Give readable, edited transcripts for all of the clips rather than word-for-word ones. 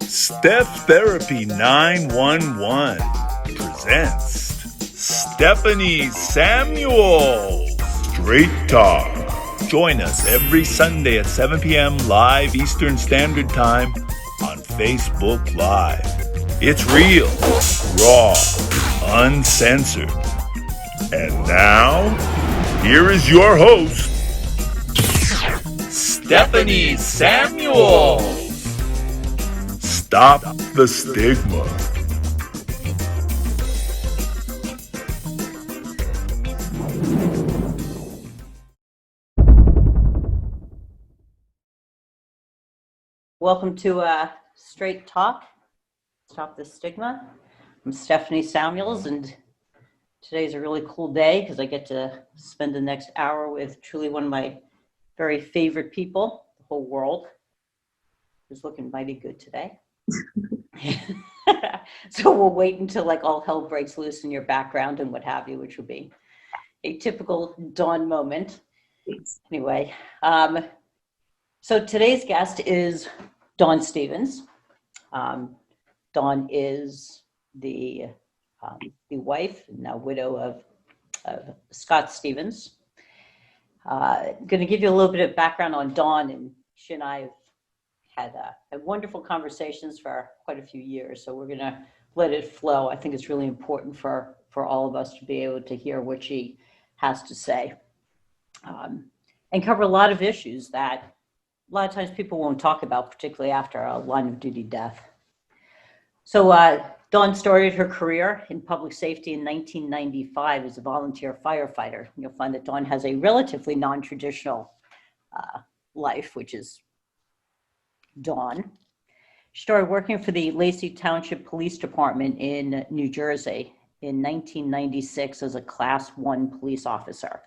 Steph Therapy 911 presents Stephanie Samuel Straight Talk. Join us every Sunday at 7 p.m. live Eastern Standard Time on Facebook Live. It's real, raw, uncensored. And now, here is your host, Stephanie Samuel. Stop the stigma. Welcome to Straight Talk, Stop the Stigma. I'm Stephanie Samuels, and today's a really cool day because I get to spend the next hour with truly one of my very favorite people, the whole world, who's looking mighty good today. So we'll wait until like all hell breaks loose in your background and what have you, which will be a typical Dawn moment. Anyway, so today's guest is Dawn Stevens. Dawn is the wife, now widow of Scott Stevens. Going to give you a little bit of background on Dawn, and she and I have had wonderful conversations for quite a few years, so we're going to let it flow. I think it's really important for all of us to be able to hear what she has to say, and cover a lot of issues that a lot of times people won't talk about, particularly after a line of duty death. So Dawn started her career in public safety in 1995 as a volunteer firefighter. You'll find that Dawn has a relatively non-traditional life, which is Dawn. She started working for the Lacey Township Police Department in New Jersey in 1996 as a Class 1 police officer.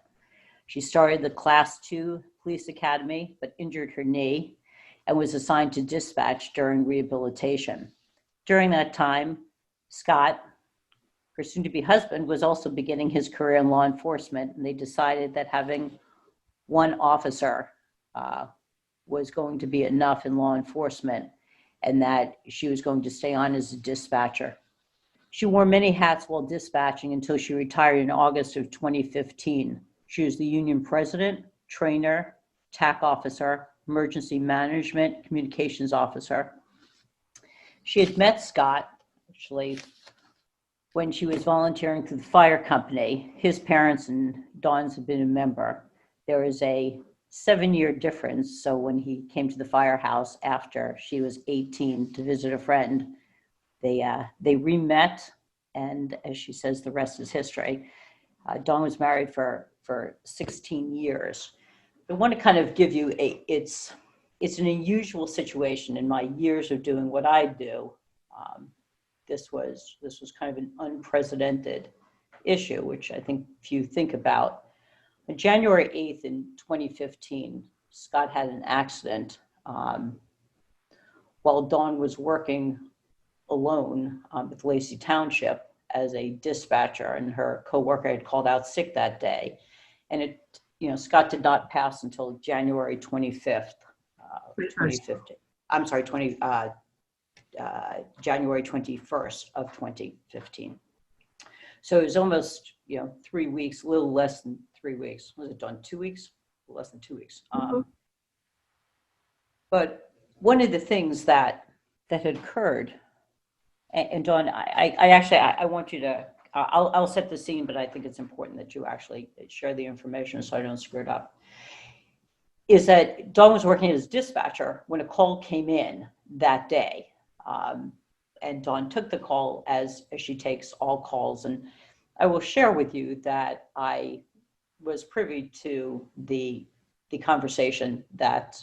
She started the Class 2 Police Academy, but injured her knee and was assigned to dispatch during rehabilitation. During that time, Scott, her soon-to-be husband, was also beginning his career in law enforcement, and they decided that having one officer was going to be enough in law enforcement, and that she was going to stay on as a dispatcher. She wore many hats while dispatching until she retired in August of 2015. She was the union president, trainer, TAC officer, emergency management, communications officer. She had met Scott, actually, when she was volunteering through the fire company. His parents and Dawn's had been a member. There was a 7-year difference, so when he came to the firehouse after she was 18 to visit a friend, they re-met, and as she says, the rest is history. Dawn was married for 16 years. I want to kind of give you it's an unusual situation in my years of doing what I do. This was kind of an unprecedented issue, which I think if you think about, on January 8th in 2015, Scott had an accident while Dawn was working alone with Lacey Township as a dispatcher, and her coworker had called out sick that day. And Scott did not pass until January 25th, 2015. I'm sorry, January 21st of 2015. So it was almost 3 weeks, a little less than 3 weeks. Was it done 2 weeks? Less than 2 weeks. But one of the things that had occurred, and Dawn, I want you to, I'll set the scene, but I think it's important that you actually share the information so I don't screw it up, is that Dawn was working as dispatcher when a call came in that day. And Dawn took the call as she takes all calls. And I will share with you that I was privy to the conversation that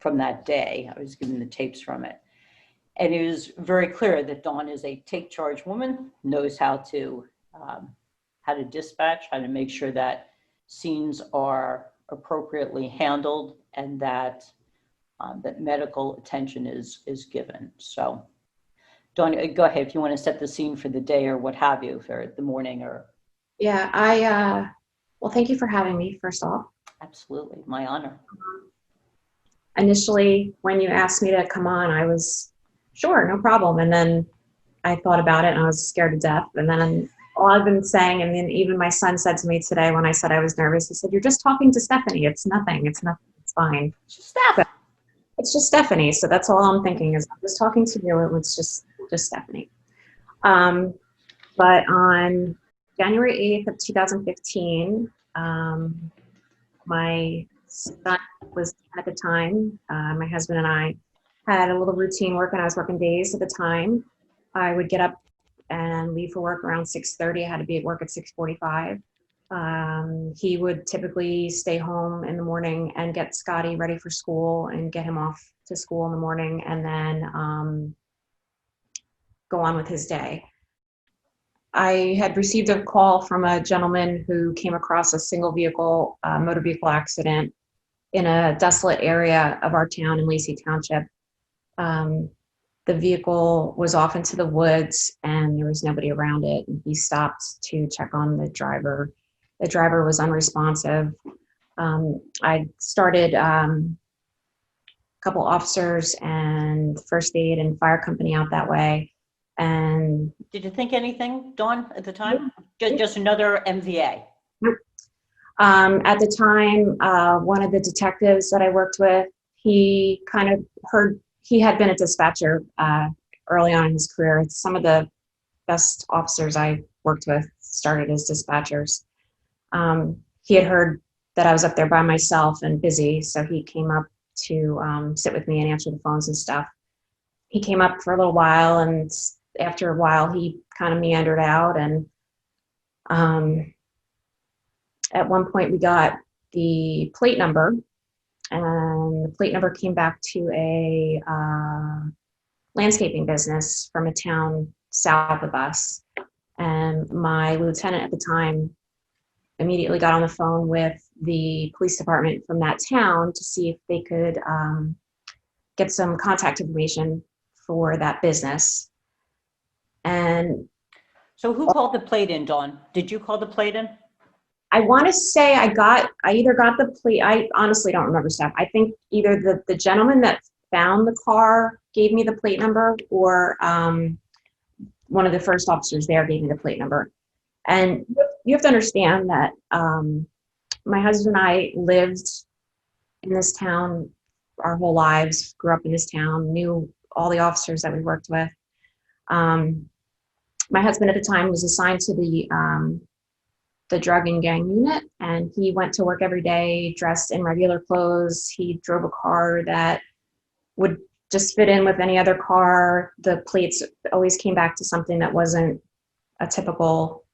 from that day. I was given the tapes from it. And it was very clear that Dawn is a take charge woman, knows how to dispatch, how to make sure that scenes are appropriately handled, and that that medical attention is given. So Dawn, go ahead if you want to set the scene for the day or what have you, for the morning or. Yeah, well, thank you for having me, first off. Absolutely, my honor. Initially, when you asked me to come on, I was, sure, no problem. And then I thought about it and I was scared to death. And then all I've been saying, and then even my son said to me today when I said I was nervous, he said, "You're just talking to Stephanie. It's nothing. It's nothing. It's fine." Steph. It's just Stephanie. So that's all I'm thinking is I'm just talking to you. It's just Stephanie. But on January 8th of 2015, my son was 10 at the time. My husband and I had a little routine work when I was working days at the time. I would get up and leave for work around 6:30. I had to be at work at 6:45. He would typically stay home in the morning and get Scotty ready for school and get him off to school in the morning, and then go on with his day. I had received a call from a gentleman who came across a single vehicle motor vehicle accident in a desolate area of our town in Lacey Township. The vehicle was off into the woods and there was nobody around it. And he stopped to check on the driver. The driver was unresponsive. I started a couple officers and first aid and fire company out that way. And did you think anything, Dawn, at the time? Just another MVA? At the time, one of the detectives that I worked with, he kind of heard, he had been a dispatcher early on in his career. Some of the best officers I worked with started as dispatchers. He had heard that I was up there by myself and busy, so he came up to sit with me and answer the phones and stuff. He came up for a little while, and after a while, he kind of meandered out, and at one point we got the plate number, and the plate number came back to a landscaping business from a town south of us. And my lieutenant at the time immediately got on the phone with the police department from that town to see if they could get some contact information for that business. And so who called the plate in, Dawn? Did you call the plate in? I want to say I either got the plate. I honestly don't remember, Steph. I think either the gentleman that found the car gave me the plate number, or one of the first officers there gave me the plate number. And you have to understand that my husband and I lived in this town our whole lives, grew up in this town, knew all the officers that we worked with. My husband at the time was assigned to the drug and gang unit, and he went to work every day dressed in regular clothes. He drove a car that would just fit in with any other car. The plates always came back to something that wasn't a typical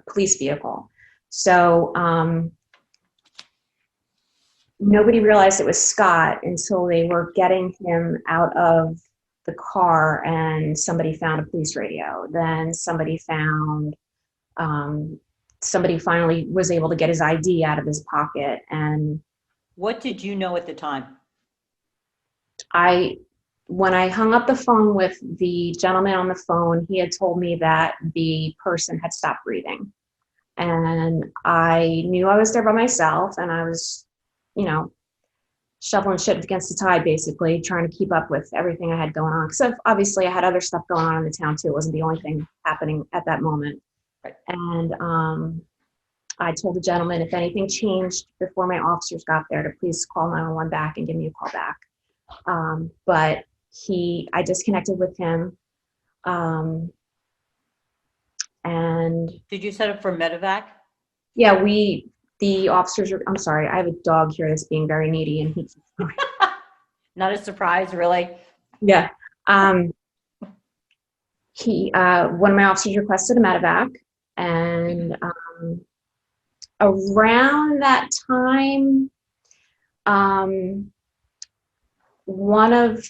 police vehicle. So nobody realized it was Scott until they were getting him out of the car, and somebody found a police radio. Then somebody finally was able to get his ID out of his pocket. And what did you know at the time? When I hung up the phone with the gentleman on the phone, he had told me that the person had stopped breathing. And I knew I was there by myself, and I was, shoveling shit against the tide, basically, trying to keep up with everything I had going on. Because obviously I had other stuff going on in the town too. It wasn't the only thing happening at that moment. Right. And I told the gentleman if anything changed before my officers got there to please call 911 back and give me a call back. But I disconnected with him. And did you set up for medevac? Yeah, the officers are, I'm sorry, I have a dog here that's being very needy, and he not a surprise, really. Yeah. One of my officers requested a medevac, and around that time, one of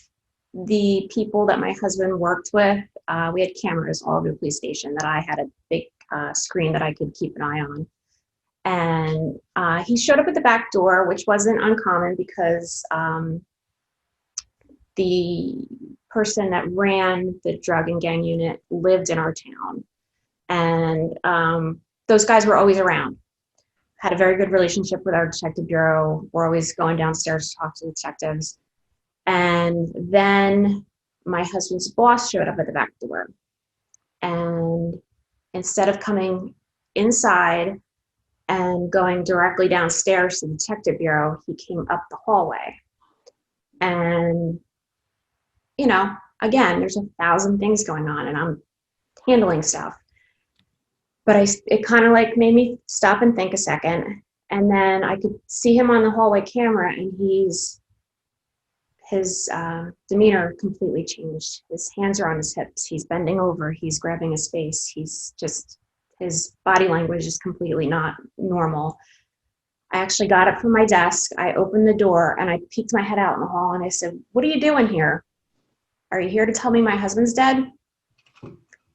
the people that my husband worked with, we had cameras all over the police station that I had a big screen that I could keep an eye on. And he showed up at the back door, which wasn't uncommon because the person that ran the drug and gang unit lived in our town. And those guys were always around. Had a very good relationship with our detective bureau. We're always going downstairs to talk to the detectives. And then my husband's boss showed up at the back door. And instead of coming inside and going directly downstairs to the detective bureau, he came up the hallway. And, you know, again, there's 1,000 things going on and I'm handling stuff. But it kind of like made me stop and think a second. And then I could see him on the hallway camera, and his demeanor completely changed. His hands are on his hips. He's bending over. He's grabbing his face. His body language is completely not normal. I actually got up from my desk. I opened the door and I peeked my head out in the hall and I said, "What are you doing here? Are you here to tell me my husband's dead?"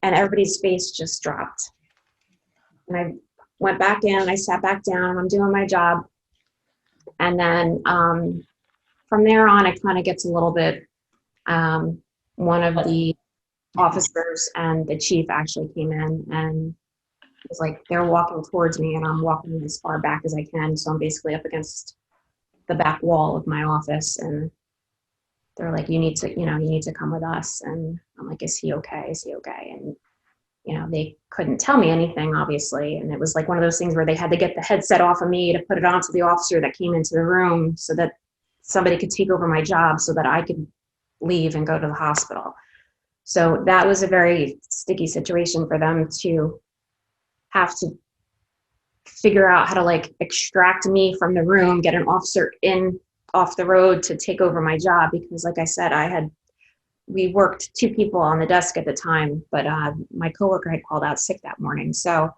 And everybody's face just dropped. And I went back in, I sat back down, and I'm doing my job. And then from there on, it kind of gets a little bit, one of the officers and the chief actually came in and it was like, they're walking towards me and I'm walking as far back as I can. So I'm basically up against the back wall of my office. And they're like, you need to come with us. And I'm like, is he okay? Is he okay? And they couldn't tell me anything, obviously. And it was like one of those things where they had to get the headset off of me to put it onto the officer that came into the room so that somebody could take over my job so that I could leave and go to the hospital. So that was a very sticky situation for them to have to figure out how to like extract me from the room, get an officer in off the road to take over my job. Because like I said, we worked 2 people on the desk at the time, but my coworker had called out sick that morning. So,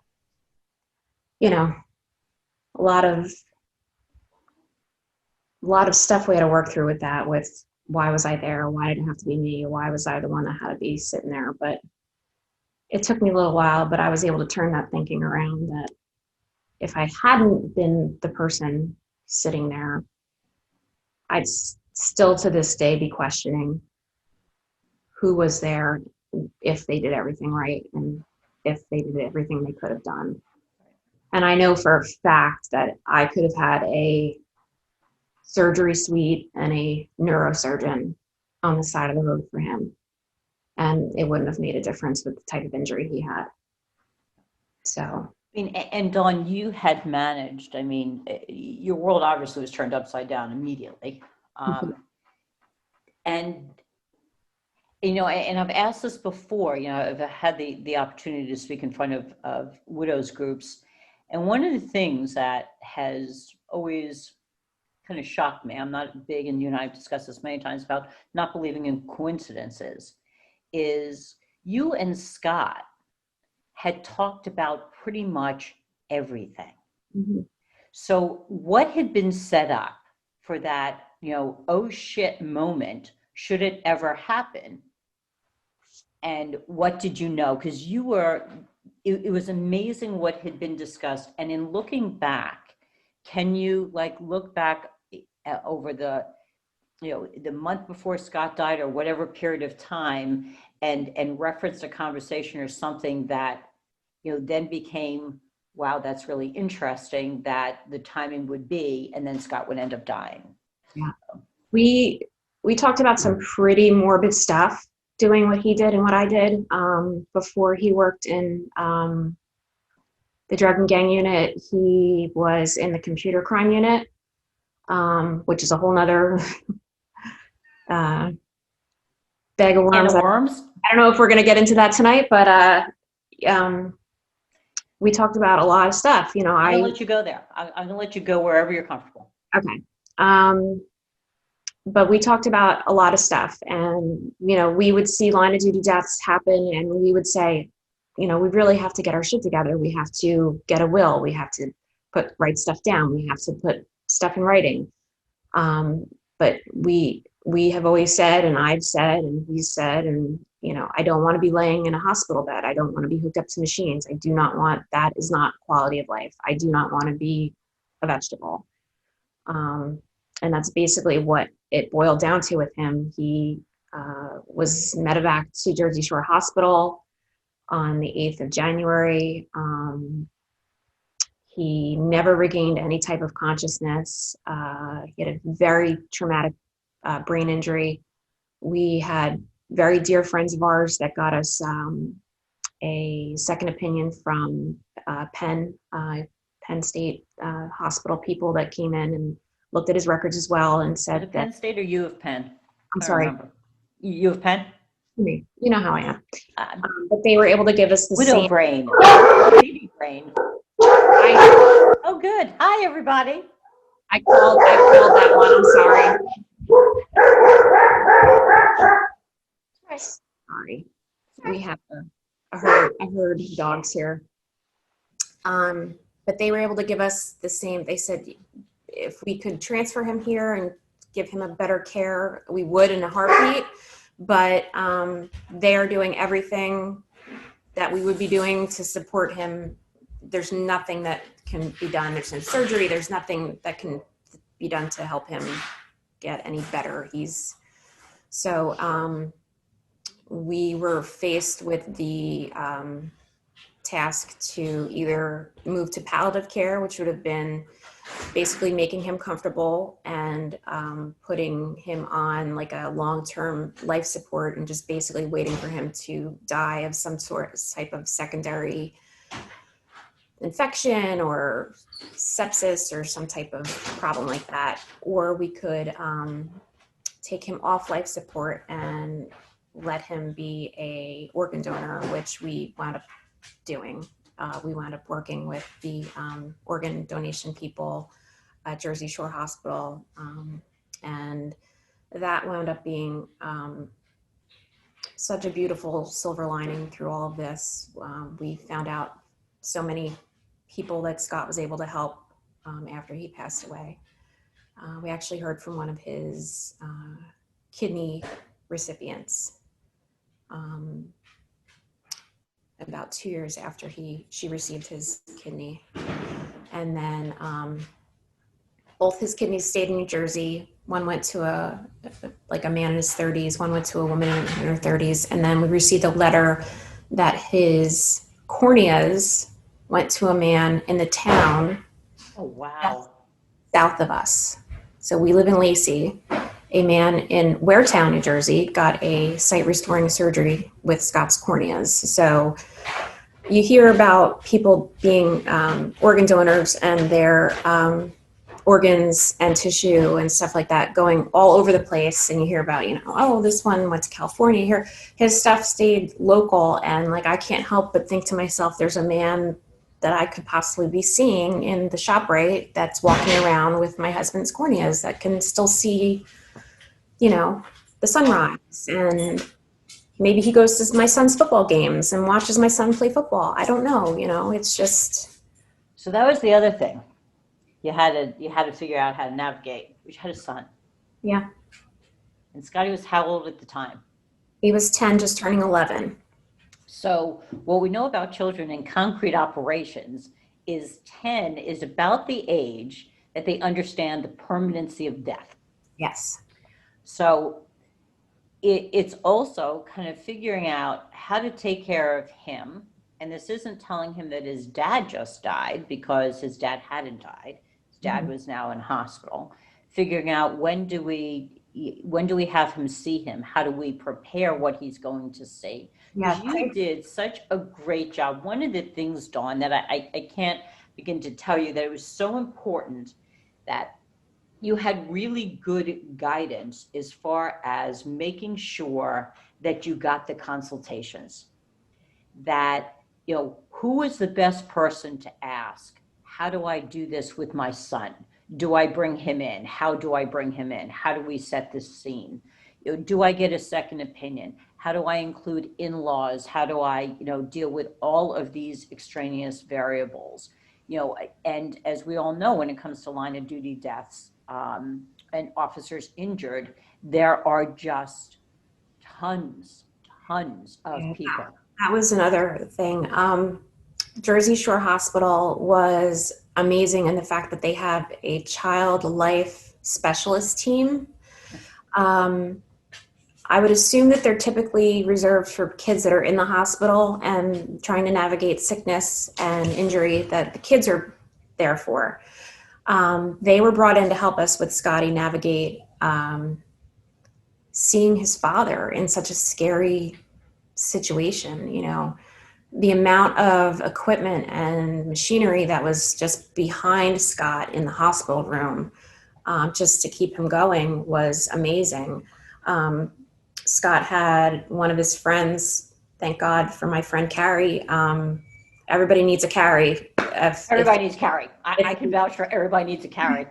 a lot of stuff we had to work through with that, with why was I there? Why did it have to be me? Why was I the one that had to be sitting there? But it took me a little while, but I was able to turn that thinking around, that if I hadn't been the person sitting there, I'd still to this day be questioning who was there, if they did everything right, and if they did everything they could have done. And I know for a fact that I could have had a surgery suite and a neurosurgeon on the side of the road for him, and it wouldn't have made a difference with the type of injury he had. So, and Dawn, you had managed, your world obviously was turned upside down immediately. And I've asked this before, I've had the opportunity to speak in front of widows groups. And one of the things that has always kind of shocked me, I'm not big, and you and I have discussed this many times about not believing in coincidences, is you and Scott had talked about pretty much everything. mm-hmm. So what had been set up for that, oh shit moment, should it ever happen? And what did you know? Because it was amazing what had been discussed. And in looking back, can you look back over the month before Scott died or whatever period of time and reference a conversation or something that, then became, wow, that's really interesting that the timing would be, and then Scott would end up dying. Yeah. We talked about some pretty morbid stuff, doing what he did and what I did before he worked in the drug and gang unit. He was in the computer crime unit, which is a whole nother bag of worms. I don't know if we're going to get into that tonight, but we talked about a lot of stuff. I'm going to let you go there. I'm going to let you go wherever you're comfortable. Okay. But we talked about a lot of stuff, and, we would see line of duty deaths happen, and we would say, we really have to get our shit together. We have to get a will. We have to write stuff down. We have to put stuff in writing. But we have always said, and I've said, and he's said, and, I don't want to be laying in a hospital bed. I don't want to be hooked up to machines. I do not want, that is not quality of life. I do not want to be a vegetable. And that's basically what it boiled down to with him. He was medevac to Jersey Shore Hospital on the 8th of January. He never regained any type of consciousness. He had a very traumatic brain injury. We had very dear friends of ours that got us a second opinion from Penn State Hospital people that came in and looked at his records as well and said Was it that. Penn State or U of Penn? I'm I sorry. remember. U of Penn? You know how I am. But they were able to give us the Widow same. brain. Baby brain. Oh, good. Hi, everybody. I called that one. I'm sorry. Sorry. We have a herd of dogs here. But they were able to give us the same. They said if we could transfer him here and give him a better care, we would in a heartbeat. But they are doing everything that we would be doing to support him. There's nothing that can be done. There's no surgery. There's nothing that can be done to help him get any better. We were faced with the task to either move to palliative care, which would have been basically making him comfortable and putting him on like a long-term life support and just basically waiting for him to die of some type of secondary infection or sepsis or some type of problem like that. Or we could take him off life support and let him be a organ donor, which we wound up doing. We wound up working with the organ donation people at Jersey Shore Hospital. And that wound up being such a beautiful silver lining through all of this. We found out so many people that Scott was able to help after he passed away. We actually heard from one of his kidney recipients about 2 years after she received his kidney. And then both his kidneys stayed in New Jersey. One went to a man in his 30s, one went to a woman in her 30s. And then we received a letter that his corneas went to a man in the town. Oh, wow. South of us. So we live in Lacey. A man in Waretown, New Jersey, got a sight restoring surgery with Scott's corneas. So you hear about people being organ donors and their organs and tissue and stuff like that going all over the place. And you hear about, oh, this one went to California here. His stuff stayed local. And like, I can't help but think to myself, there's a man that I could possibly be seeing in the ShopRite that's walking around with my husband's corneas that can still see, the sunrise. And maybe he goes to my son's football games and watches my son play football. I don't know, it's just. So that was the other thing. You had to figure out how to navigate. You had a son. Yeah. And Scotty was how old at the time? He was 10, just turning 11. So what we know about children in concrete operations is 10 is about the age that they understand the permanency of death. Yes. So it's also kind of figuring out how to take care of him. And this isn't telling him that his dad just died, because his dad hadn't died. His dad was now in hospital. Figuring out when do we have him see him? How do we prepare what he's going to see? Yeah, You did such a great job. One of the things, Dawn, that I can't begin to tell you that it was so important that you had really good guidance as far as making sure that you got the consultations, that, who is the best person to ask? How do I do this with my son? Do I bring him in? How do I bring him in? How do we set this scene? Do I get a second opinion? How do I include in-laws? How do I, deal with all of these extraneous variables? And as we all know, when it comes to line of duty deaths and officers injured, there are just tons of people. That was another thing. Jersey Shore Hospital was amazing in the fact that they have a child life specialist team. I would assume that they're typically reserved for kids that are in the hospital and trying to navigate sickness and injury that the kids are there for. They were brought in to help us with Scotty navigate seeing his father in such a scary situation. You know, the amount of equipment and machinery that was just behind Scott in the hospital room, just to keep him going, was amazing. Scott had one of his friends, thank God for my friend Carrie. Everybody needs a Carrie. Everybody needs Carrie. I can vouch for everybody needs a Carrie.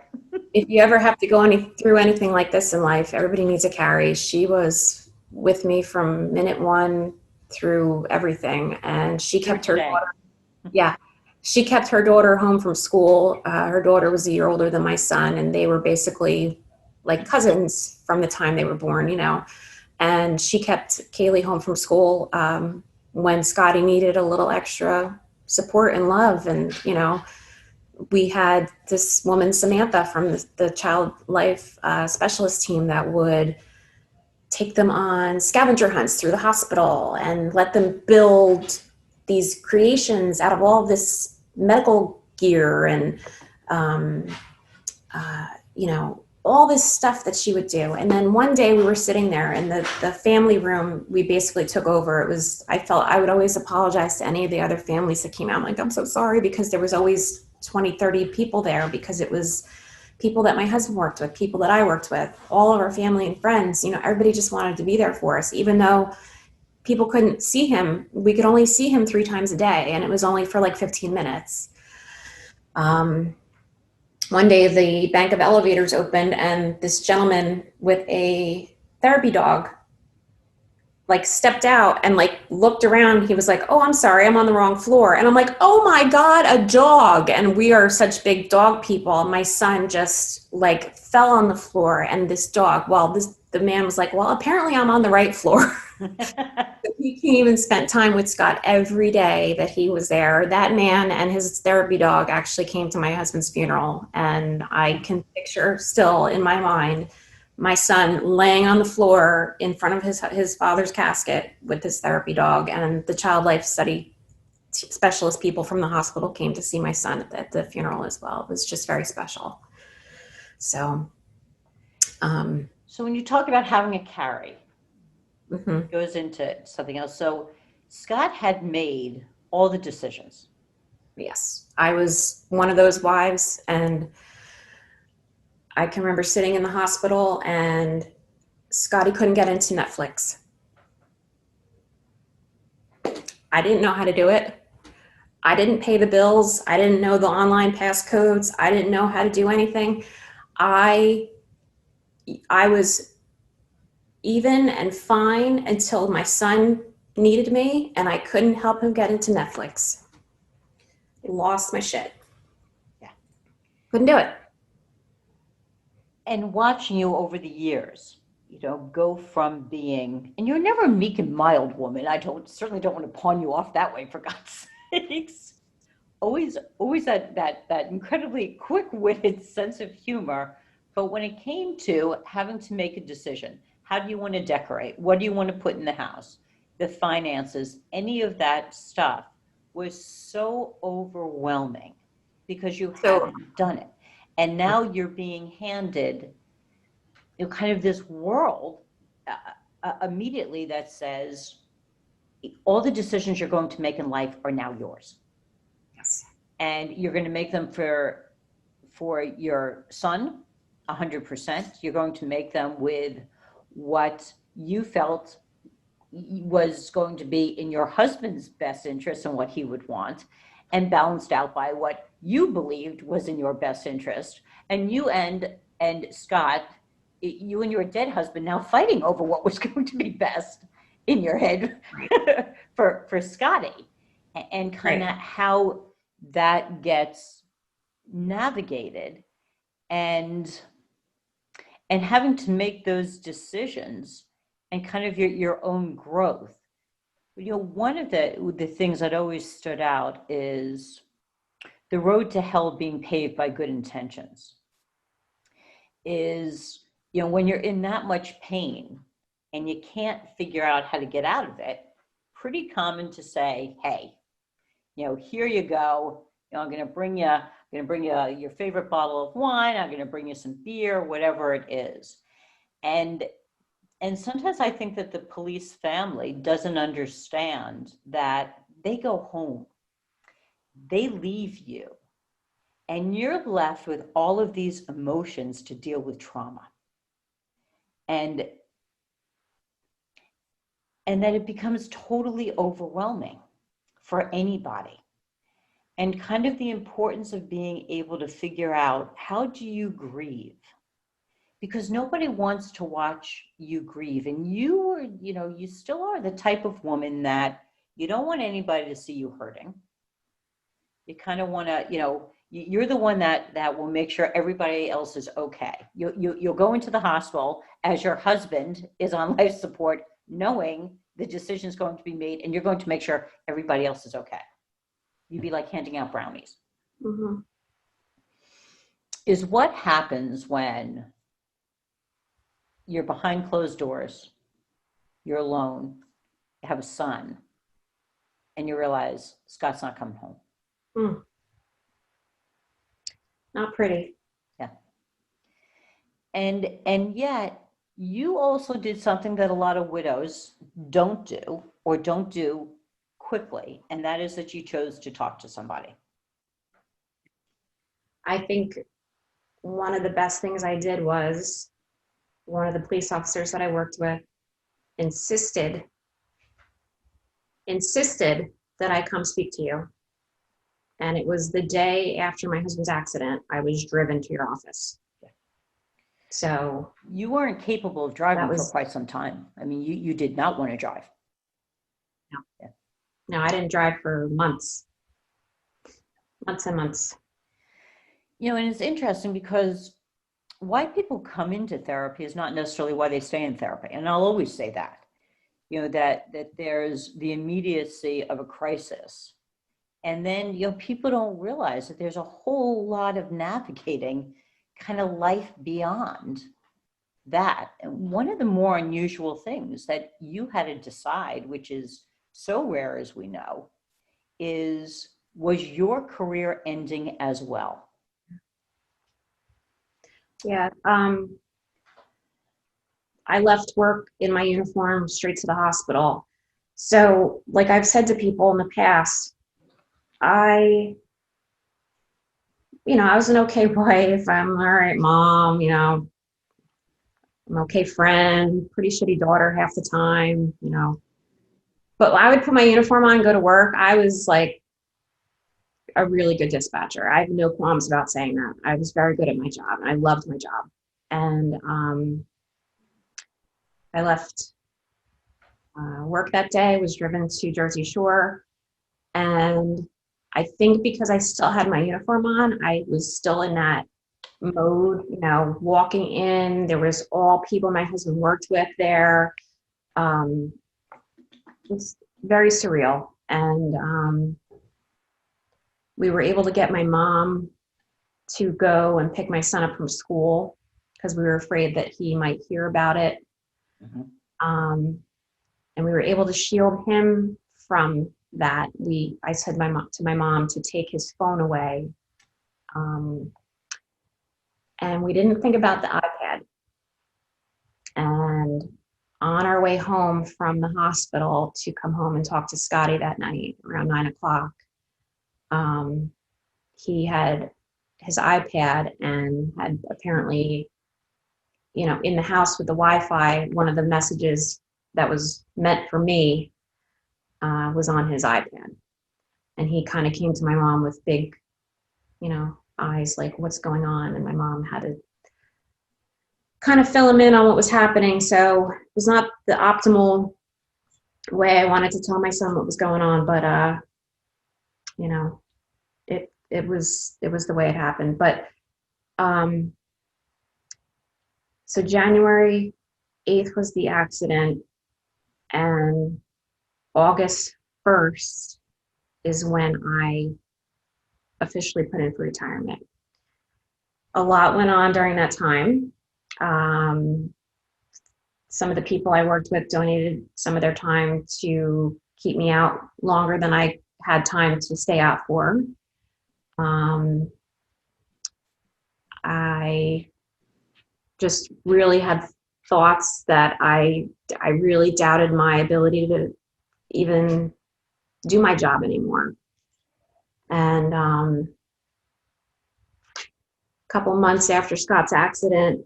If you ever have to go through anything like this in life, everybody needs a Carrie. She was with me from minute one through everything, and she kept her daughter. Yeah, she kept her daughter home from school. Her daughter was a year older than my son, and they were basically like cousins from the time they were born, you know. And she kept Kaylee home from school when Scotty needed a little extra support and love. And, you know, we had this woman, Samantha, from the child life specialist team that would take them on scavenger hunts through the hospital and let them build these creations out of all this medical gear and, you know, all this stuff that she would do. And then one day we were sitting there in the family room. We basically took over. It was, I felt I would always apologize to any of the other families that came out. I'm like, I'm so sorry, because there was always 20, 30 people there, because it was people that my husband worked with, people that I worked with, all of our family and friends. You know, everybody just wanted to be there for us, even though people couldn't see him. We could only see him 3 times a day, and it was only for like 15 minutes. One day the bank of elevators opened, and this gentleman with a therapy dog like stepped out and like looked around. He was like, "Oh, I'm sorry, I'm on the wrong floor." And I'm like, "Oh my God, a dog." And we are such big dog people. My son just like fell on the floor, and this dog, the man was like, "Well, apparently I'm on the right floor." He came and spent time with Scott every day that he was there. That man and his therapy dog actually came to my husband's funeral. And I can picture still in my mind my son laying on the floor in front of his father's casket with his therapy dog. And the child life study specialist people from the hospital came to see my son at the funeral as well. It was just very special. So, So when you talk about having a Carrie, mm-hmm. goes into something else. So Scott had made all the decisions. Yes, I was one of those wives, and I can remember sitting in the hospital and Scotty couldn't get into Netflix. I didn't know how to do it. I didn't pay the bills. I didn't know the online passcodes. I didn't know how to do anything. I was even and fine until my son needed me, and I couldn't help him get into Netflix. Lost my shit. Yeah. Couldn't do it. And watching you over the years, you know, go from being, and you're never a meek and mild woman. I certainly don't want to pawn you off that way, for God's sakes. Always that incredibly quick-witted sense of humor. But when it came to having to make a decision, how do you want to decorate? What do you want to put in the house? The finances, any of that stuff was so overwhelming because you hadn't done it. And now you're being handed, you know, kind of this world immediately that says all the decisions you're going to make in life are now yours. Yes. And you're going to make them for your son, 100%. You're going to make them with what you felt was going to be in your husband's best interest and what he would want, and balanced out by what you believed was in your best interest. And you and Scott, you and your dead husband now fighting over what was going to be best in your head for Scotty, and kind of how that gets navigated, and having to make those decisions and kind of your own growth. You know, one of the things that always stood out is the road to hell being paved by good intentions. Is, you know, when you're in that much pain and you can't figure out how to get out of it, pretty common to say, hey, here you go. I'm going to bring you your favorite bottle of wine. I'm going to bring you some beer, whatever it is. And sometimes I think that the police family doesn't understand that they go home, they leave you, and you're left with all of these emotions to deal with trauma. And that it becomes totally overwhelming for anybody. And kind of the importance of being able to figure out, how do you grieve? Because nobody wants to watch you grieve. And you still are the type of woman that you don't want anybody to see you hurting. You kind of want to, you're the one that will make sure everybody else is okay. You'll go into the hospital as your husband is on life support, knowing the decision is going to be made, and you're going to make sure everybody else is okay. You'd be like handing out brownies. Mm-hmm. Is what happens when you're behind closed doors, you're alone, you have a son, and you realize Scott's not coming home. Not pretty. Yeah. And yet you also did something that a lot of widows don't do, or don't do quickly, and that is that you chose to talk to somebody. I think one of the best things I did was, one of the police officers that I worked with insisted that I come speak to you. And it was the day after my husband's accident, I was driven to your office. So you weren't capable of driving for quite some time. I mean, you did not want to drive. No. Yeah. No, I didn't drive for months and months. And it's interesting because why people come into therapy is not necessarily why they stay in therapy. And I'll always say that, that there's the immediacy of a crisis. And then, people don't realize that there's a whole lot of navigating kind of life beyond that. And one of the more unusual things that you had to decide, which is so rare as we know, was your career ending as well? Yeah. I left work in my uniform straight to the hospital. So like I've said to people in the past, I was an okay wife. I'm all right, mom, I'm okay friend, pretty shitty daughter half the time, But I would put my uniform on and go to work. I was like a really good dispatcher. I have no qualms about saying that. I was very good at my job, and I loved my job. And I left work that day, was driven to Jersey Shore, and I think because I still had my uniform on, I was still in that mode, walking in, there was all people my husband worked with there. It's very surreal. And we were able to get my mom to go and pick my son up from school because we were afraid that he might hear about it. Mm-hmm. And we were able to shield him from that. I said to my mom to take his phone away. And we didn't think about the iPad. And on our way home from the hospital to come home and talk to Scotty that night around 9:00, he had his iPad and had apparently, in the house with the Wi-Fi, one of the messages that was meant for me was on his iPad. And he kind of came to my mom with big, eyes like, what's going on? And my mom had to kind of fill him in on what was happening. So it was not the optimal way I wanted to tell my son what was going on, but it was the way it happened. But so January 8th was the accident, and August 1st is when I officially put in for retirement. A lot went on during that time. some of the people I worked with donated some of their time to keep me out longer than I had time to stay out for. I just really had thoughts that I really doubted my ability to even do my job anymore. And a couple months after Scott's accident,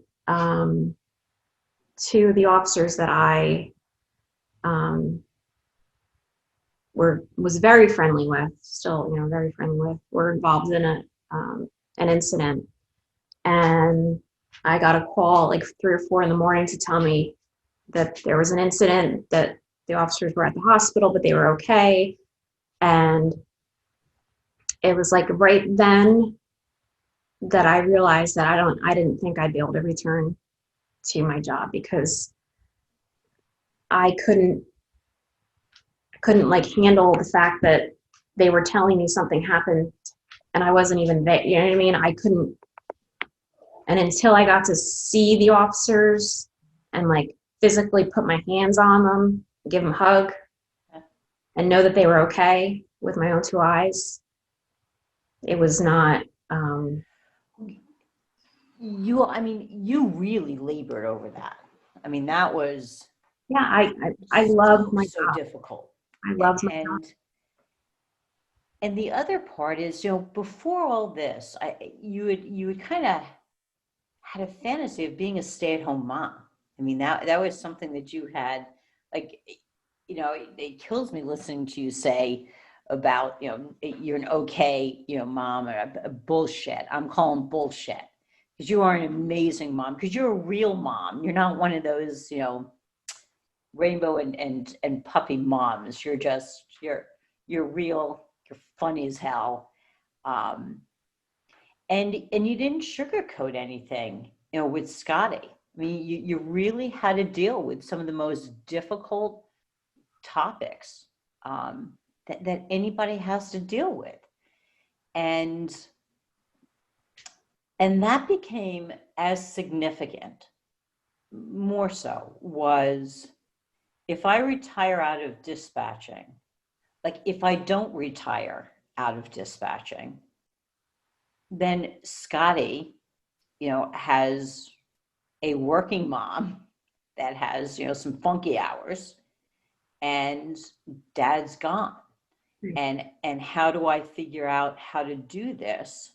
two of the officers that I was very friendly with, still, very friendly with, were involved in an incident. And I got a call like 3 or 4 in the morning to tell me that there was an incident, that the officers were at the hospital, but they were okay. And it was like right then that I realized that I didn't think I'd be able to return to my job, because I couldn't like handle the fact that they were telling me something happened and I wasn't even there. You know what I mean? I couldn't. And until I got to see the officers and like physically put my hands on them, give them a hug, and know that they were okay with my own 2 eyes, it was not. You really labored over that. I mean, that was. Yeah, I loved my so job. difficult. I loved my job. And the other part is, before all this, you had kind of had a fantasy of being a stay-at-home mom. I mean, that was something that you had, like, it kills me listening to you say about, you're an okay, mom, or bullshit. I'm calling bullshit, because you are an amazing mom, because you're a real mom. You're not one of those, rainbow and puppy moms. You're just, you're real, you're funny as hell. And you didn't sugarcoat anything, with Scotty. I mean, you really had to deal with some of the most difficult topics that anybody has to deal with. And that became as significant, more so, was if I retire out of dispatching, like if I don't retire out of dispatching, then Scotty, has a working mom that has, some funky hours, and dad's gone. And how do I figure out how to do this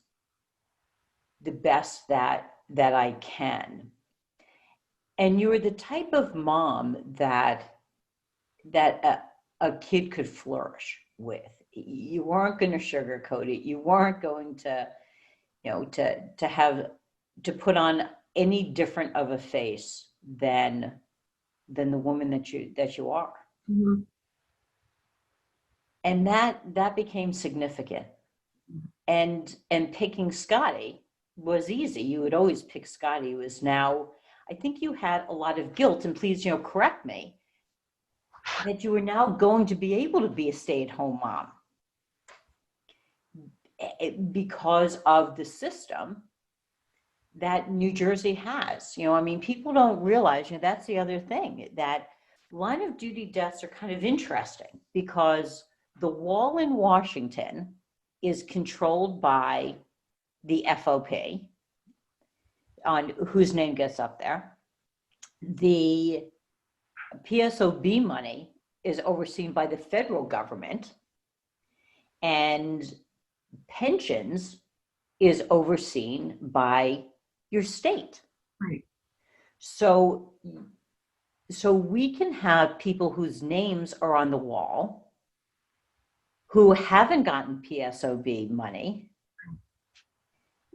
the best that I can? And you were the type of mom that a kid could flourish with. You weren't going to sugarcoat it. You weren't going to, to put on any different of a face than the woman that you are. Mm-hmm. And that became significant. And picking Scotty was easy. You would always pick Scotty. It was now, I think you had a lot of guilt, and please, correct me, that you were now going to be able to be a stay-at-home mom because of the system that New Jersey has. People don't realize, that's the other thing, that line of duty deaths are kind of interesting, because the wall in Washington is controlled by the FOP, on whose name gets up there. The PSOB money is overseen by the federal government, and pensions is overseen by your state. Right. So we can have people whose names are on the wall who haven't gotten PSOB money.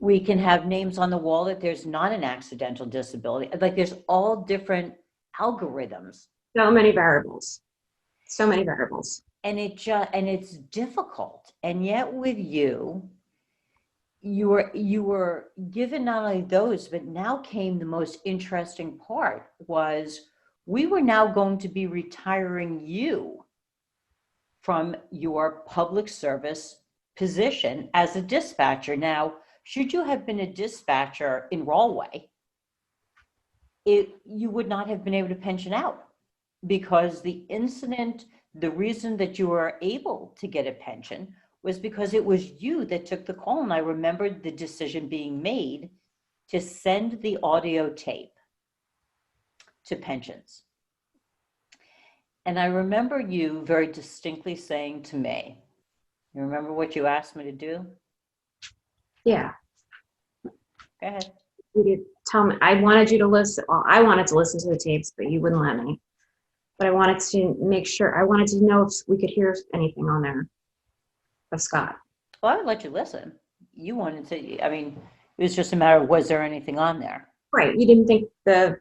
We can have names on the wall that there's not an accidental disability. Like, there's all different algorithms. So many variables. And it's difficult. And yet with you were given not only those, but now came the most interesting part, was we were now going to be retiring you from your public service position as a dispatcher. Now, should you have been a dispatcher in Galway, you would not have been able to pension out, because the incident, the reason that you were able to get a pension was because it was you that took the call. And I remembered the decision being made to send the audio tape to pensions. And I remember you very distinctly saying to me, you remember what you asked me to do? Yeah. Go ahead. You could tell me, I wanted you to listen. Well, I wanted to listen to the tapes, but you wouldn't let me. But I wanted to make sure, I wanted to know if we could hear anything on there of Scott. Well, I would let you listen. You wanted to, I mean, it was just a matter of, was there anything on there? Right. You didn't think the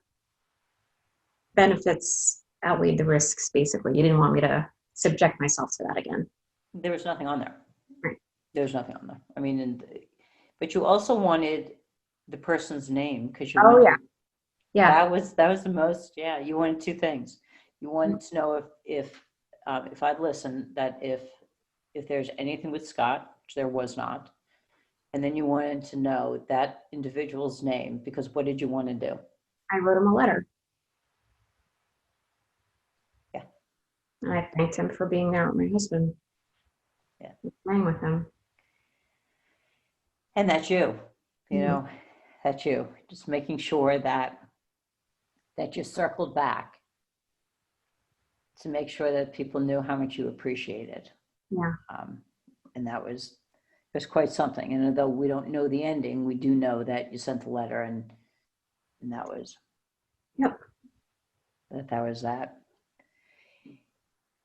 benefits outweighed the risks, basically. You didn't want me to subject myself to that again. There was nothing on there. Right. There's nothing on there. I mean, but you also wanted the person's name, because you Oh, wanted, yeah. Yeah. that was the most, yeah, you wanted two things. You wanted to know if I'd listen, that if there's anything with Scott, which there was not, and then you wanted to know that individual's name, because what did you want to do? I wrote him a letter. Yeah. And I thanked him for being there with my husband. Yeah. Playing with him. And that's you, you Mhm. know, that's you. Just making sure that you circled back to make sure that people knew how much you appreciated. Yeah. And that was quite something. And although we don't know the ending, we do know that you sent the letter, and that was, Yep. that was that.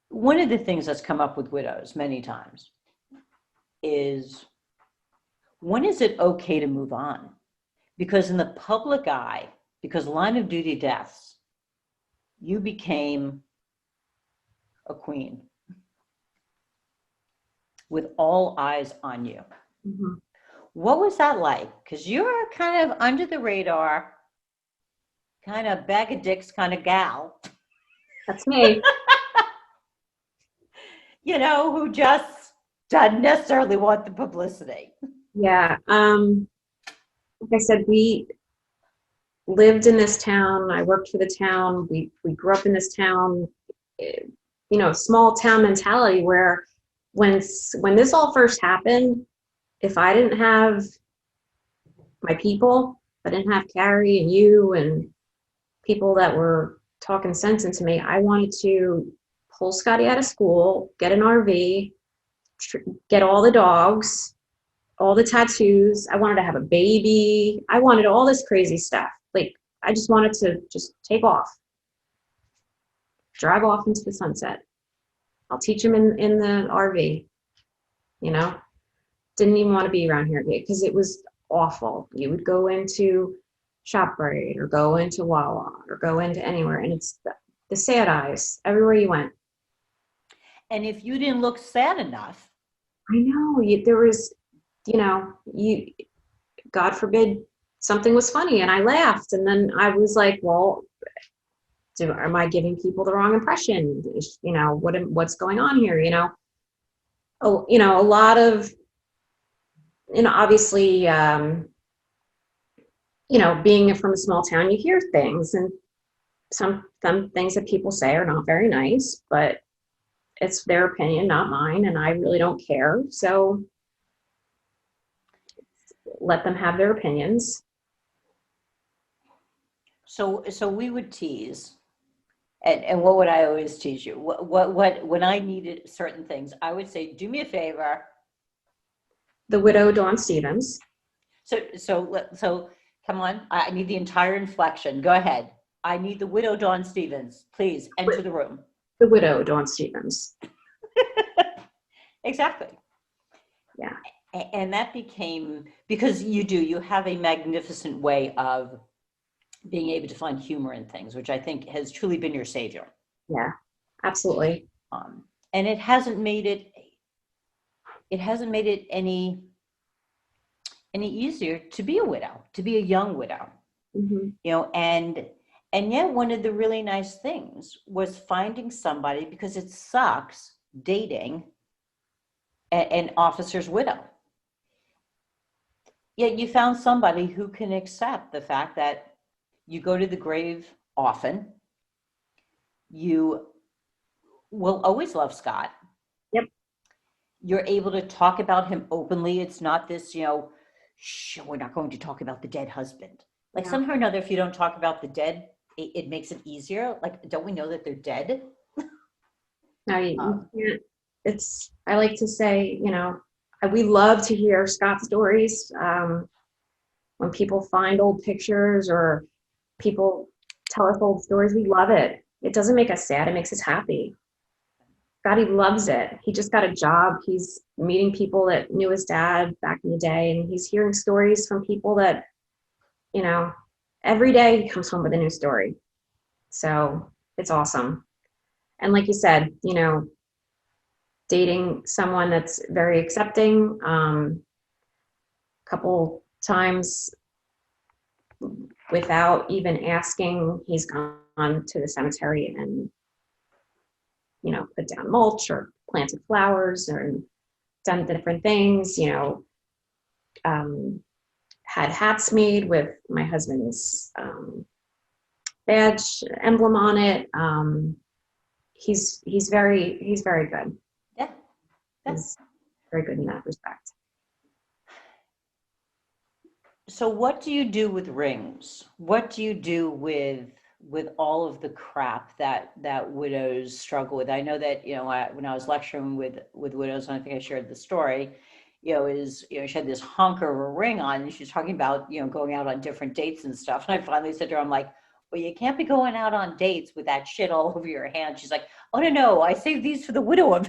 One of the things that's come up with widows many times is, when is it okay to move on? Because in the public eye, because line of duty deaths, you became a queen with all eyes on you. Mm-hmm. What was that like? Because you're kind of under the radar, kind of bag of dicks kind of gal. That's me. You know, who just doesn't necessarily want the publicity. Yeah. Like I said, we lived in this town. I worked for the town. We grew up in this town. You know, small town mentality where when this all first happened, if I didn't have my people, if I didn't have Carrie and you and people that were talking sense into me, I wanted to pull Scotty out of school, get an RV, get all the dogs, all the tattoos. I wanted to have a baby. I wanted all this crazy stuff. Like, I just wanted to just take off, drive off into the sunset. I'll teach him in the RV, you know. Didn't even want to be around here because it was awful. You would go into ShopRite or go into Wawa or go into anywhere, and it's the sad eyes everywhere you went. And if you didn't look sad enough, I know, there was, you know, God forbid something was funny and I laughed, and then I was like, well, am I giving people the wrong impression? You know, what's going on here? You know, you know, a lot of, you know, obviously, you know, being from a small town, you hear things, and some things that people say are not very nice, but it's their opinion, not mine, and I really don't care. So let them have their opinions. So we would tease, and what would I always tease you? What when I needed certain things, I would say, do me a favor. The widow, Dawn Stevens. So come on, I need the entire inflection. Go ahead. I need the widow, Dawn Stevens. Please enter the room. The widow, Dawn Stevens. Exactly. Yeah. And that became, because you have a magnificent way of being able to find humor in things, which I think has truly been your savior. Yeah, absolutely. And it hasn't made it any easier to be a widow, to be a young widow. Mm-hmm. You know, and yet one of the really nice things was finding somebody, because it sucks dating an officer's widow. Yet you found somebody who can accept the fact that You go to the grave often. You will always love Scott. Yep. You're able to talk about him openly. It's not this, shh, we're not going to talk about the dead husband. Like Yeah. somehow or another, if you don't talk about the dead, it makes it easier. Like, don't we know that they're dead? No, you can't. I like to say, we love to hear Scott's stories. When people find old pictures or people tell us old stories, we love it. It doesn't make us sad. It makes us happy. Scotty loves it. He just got a job. He's meeting people that knew his dad back in the day, and he's hearing stories from people that, every day he comes home with a new story. So it's awesome. And like you said, dating someone that's very accepting, couple times without even asking, he's gone to the cemetery and put down mulch or planted flowers or done different things, had hats made with my husband's badge emblem on it. He's very good. Yeah. He's very good in that respect. So what do you do with rings? What do you do with all of the crap that widows struggle with? I know that, when I was lecturing with widows, and I think I shared the story, she had this honker of a ring on, and she's talking about, going out on different dates and stuff. And I finally said to her, I'm like, well, you can't be going out on dates with that shit all over your hand. She's like, oh, no, I saved these for the widow.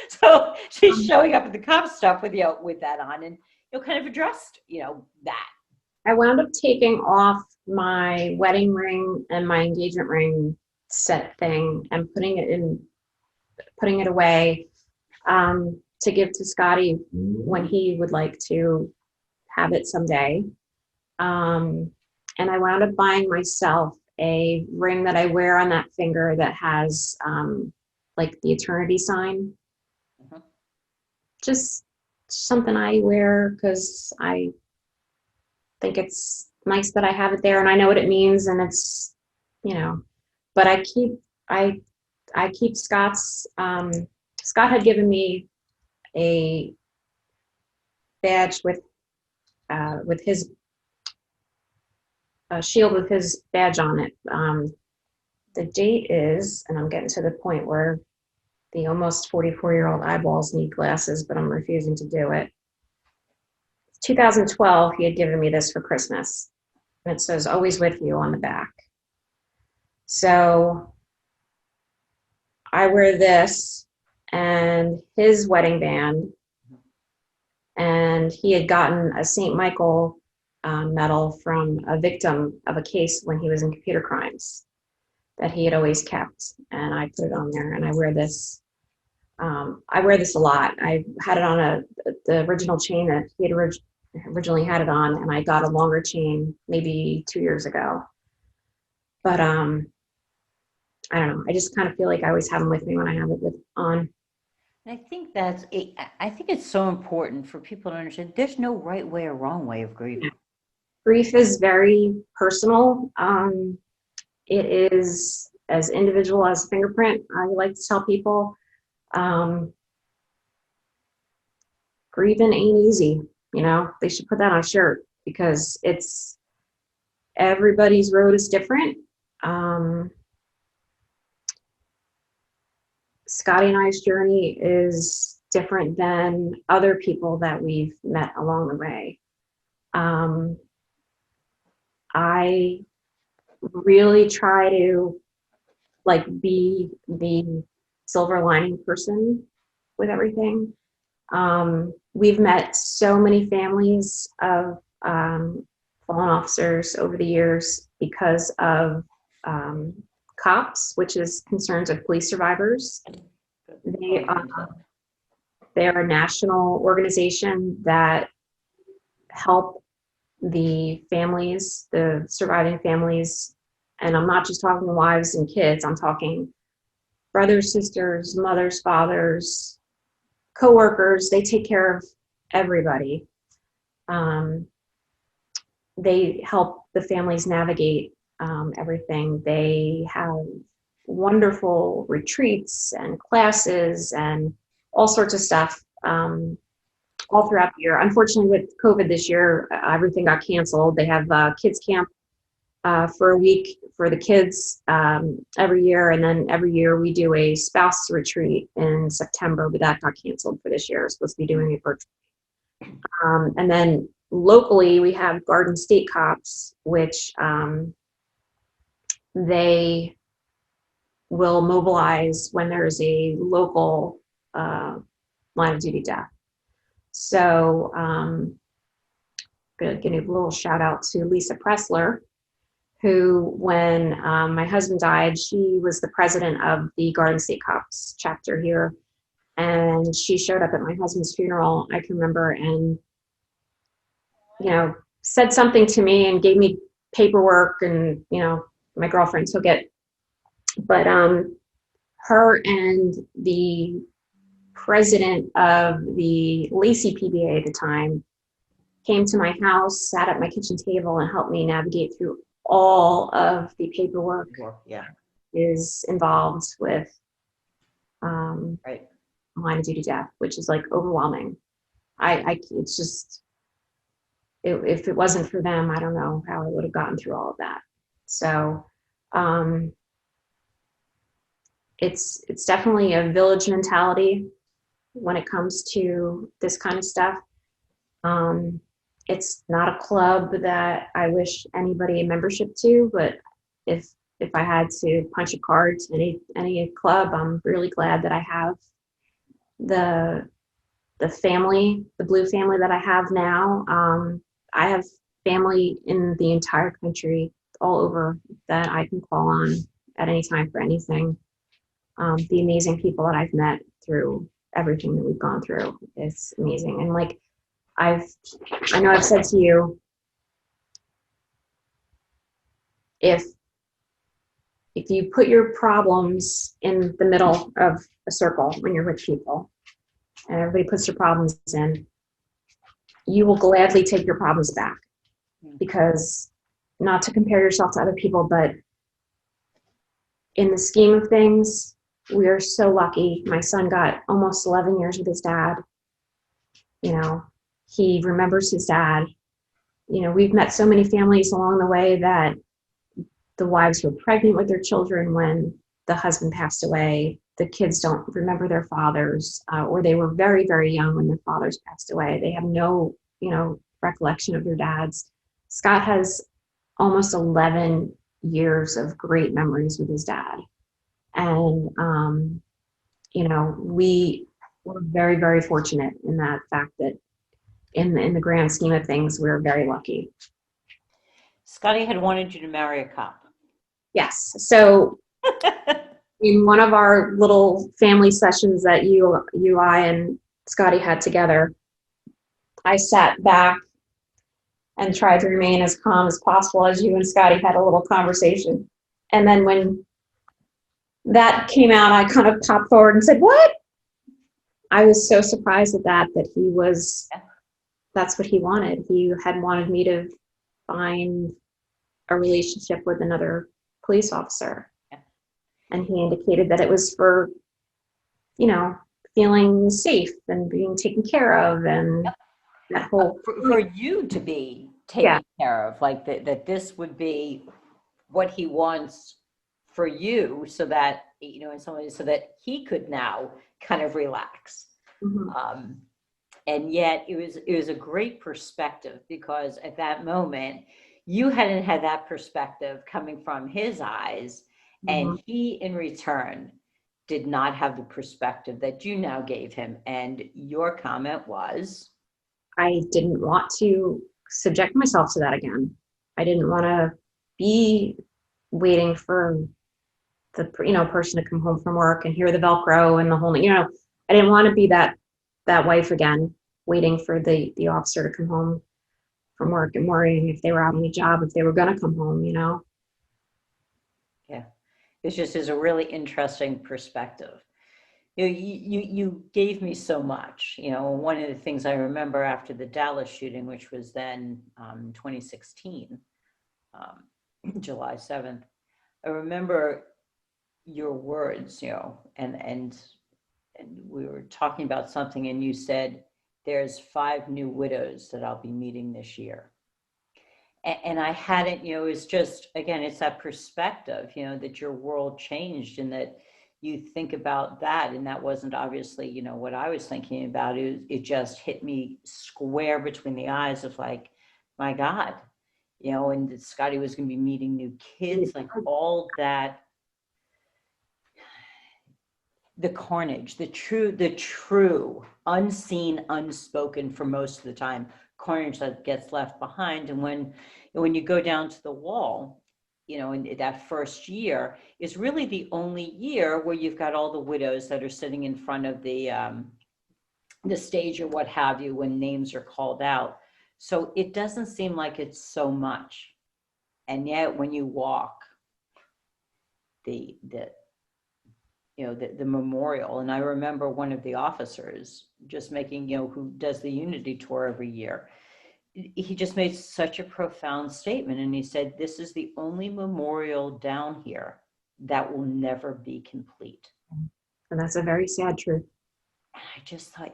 So she's showing up at the cop stuff with that on, and kind of addressed, that. I wound up taking off my wedding ring and my engagement ring set thing and putting it away to give to Scotty when he would like to have it someday. And I wound up buying myself a ring that I wear on that finger that has like the eternity sign. Mm-hmm. Just something I wear because I think it's nice that I have it there and I know what it means, and it's, but I keep Scott's, Scott had given me a badge with his shield with his badge on it. The date is, and I'm getting to the point where the almost 44-year-old eyeballs need glasses, but I'm refusing to do it. 2012, he had given me this for Christmas. And it says, always with you on the back. So I wear this and his wedding band. And he had gotten a St. Michael medal from a victim of a case when he was in computer crimes that he had always kept. And I put it on there, and I wear this. I wear this a lot. I had it on the original chain that he had originally had it on, and I got a longer chain maybe 2 years ago. But I don't know. I just kind of feel like I always have them with me when I have it on. And I think I think it's so important for people to understand there's no right way or wrong way of grieving. Grief is very personal. It is as individual as a fingerprint. I like to tell people, grieving ain't easy. They should put that on a shirt because everybody's road is different. Scotty and I's journey is different than other people that we've met along the way. I really try to be the silver lining person with everything. We've met so many families of fallen officers over the years because of COPS, which is Concerns of Police Survivors. They're a national organization that help the families, the surviving families, and I'm not just talking wives and kids, I'm talking brothers, sisters, mothers, fathers, co-workers. They take care of everybody. they help the families navigate everything. They have wonderful retreats and classes and all sorts of stuff all throughout the year. Unfortunately, with COVID this year, everything got canceled. They have kids camp for a week for the kids every year, and then every year we do a spouse retreat in September, but that got canceled for this year. We're supposed to be doing it virtually. And then locally, we have Garden State Cops, which they will mobilize when there's a local line of duty death. So I'm going to give a little shout out to Lisa Pressler, who, when my husband died, she was the president of the Garden State Cops chapter here. And she showed up at my husband's funeral, I can remember, and, you know, said something to me and gave me paperwork, and, you know, my girlfriend took it. But her and the president of the Lacey PBA at the time came to my house, sat at my kitchen table, and helped me navigate through all of the paperwork is involved with Right. line of duty death, which is like overwhelming. It's just, if it wasn't for them, I don't know how I would have gotten through all of that. So it's definitely a village mentality when it comes to this kind of stuff. It's not a club that I wish anybody a membership to, but if I had to punch a card to any club, I'm really glad that I have the family, the Blue family that I have now. I have family in the entire country, all over, that I can call on at any time for anything. The amazing people that I've met through everything that we've gone through is amazing. And like I know I've said to you, if you put your problems in the middle of a circle when you're with people, and everybody puts their problems in, you will gladly take your problems back. Because, not to compare yourself to other people, but in the scheme of things, we are so lucky. My son got almost 11 years with his dad. You know, he remembers his dad. You know, we've met so many families along the way that the wives were pregnant with their children when the husband passed away. The kids don't remember their fathers, or they were very, very young when their fathers passed away. They have no, you know, recollection of their dads. Scott has almost 11 years of great memories with his dad. And, you know, we were very, very fortunate in that fact that in the grand scheme of things, we're very lucky. Scotty had wanted you to marry a cop. Yes. So in one of our little family sessions that I, and Scotty had together, I sat back and tried to remain as calm as possible as you and Scotty had a little conversation. And then when that came out, I kind of popped forward and said, "What?" I was so surprised at that that's what he wanted. He had wanted me to find a relationship with another police officer. Yeah. And he indicated that it was for, you know, feeling safe and being taken care of, and that whole for you to be taken care of, like that this would be what he wants for you, so that, you know, in some ways, so that he could now kind of relax. Mm-hmm. And yet it was a great perspective, because at that moment you hadn't had that perspective coming from his eyes, Mm-hmm. and he in return did not have the perspective that you now gave him. And your comment was, I didn't want to subject myself to that again. I didn't want to be waiting for the, you know, person to come home from work and hear the Velcro and the whole, you know, I didn't want to be that wife again, waiting for the officer to come home from work and worrying if they were out on the job, if they were going to come home, you know? yeah, it's just is a really interesting perspective. You gave me so much. One of the things I remember after the Dallas shooting, which was then 2016, July 7th, I remember your words, and we were talking about something, and you said, there's 5 new widows that I'll be meeting this year. And I hadn't, it's just, again, it's that perspective, that your world changed and that you think about that. And that wasn't obviously, what I was thinking about. It just hit me square between the eyes of like, my God, and that Scotty was going to be meeting new kids, like all that, the carnage, the true, unseen, unspoken for most of the time, carnage that gets left behind. And when you go down to the wall, in that first year is really the only year where you've got all the widows that are sitting in front of the stage or what have you when names are called out. So it doesn't seem like it's so much. And yet when you walk the memorial, and I remember one of the officers just making, who does the Unity Tour every year, he just made such a profound statement. And he said, this is the only memorial down here that will never be complete. And that's a very sad truth. And I just thought,